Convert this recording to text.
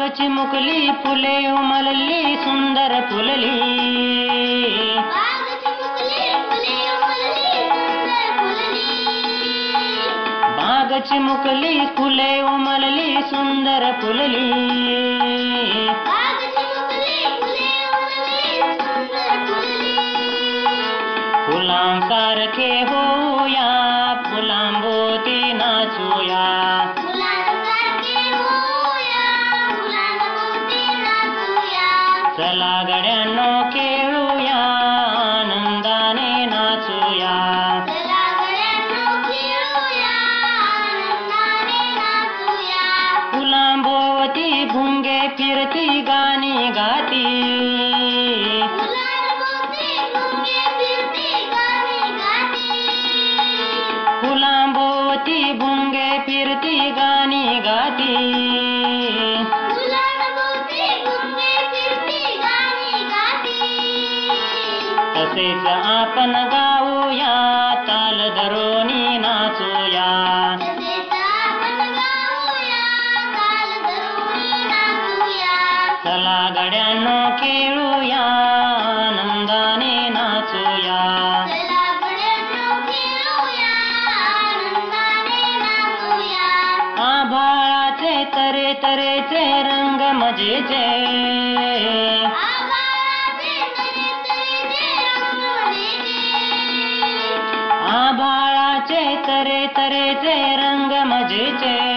चिमुकली फुले उमलली सुंदर फुलली. बाग चिमुकली फुले उमलली सुंदर फुलली. फुलांसारखे होऊया फुलांभोवती नाचूया. चला गड्यांनो खेळूया आनंदाने नाचूया. फुलांभोवती भुंगे फिरती गाणी गाती. फुलांभोवती भुंगे फिरती गाणी गाती. तसेच आपण गाऊया ताल धरूनी नाचूया. चला गड्यांनो खेळूया आनंदाने नाचूया. आभाळाचे तरे तरेचे रंग मजेचे. आभाळाचे तरे तरेचे रंग मजेचे.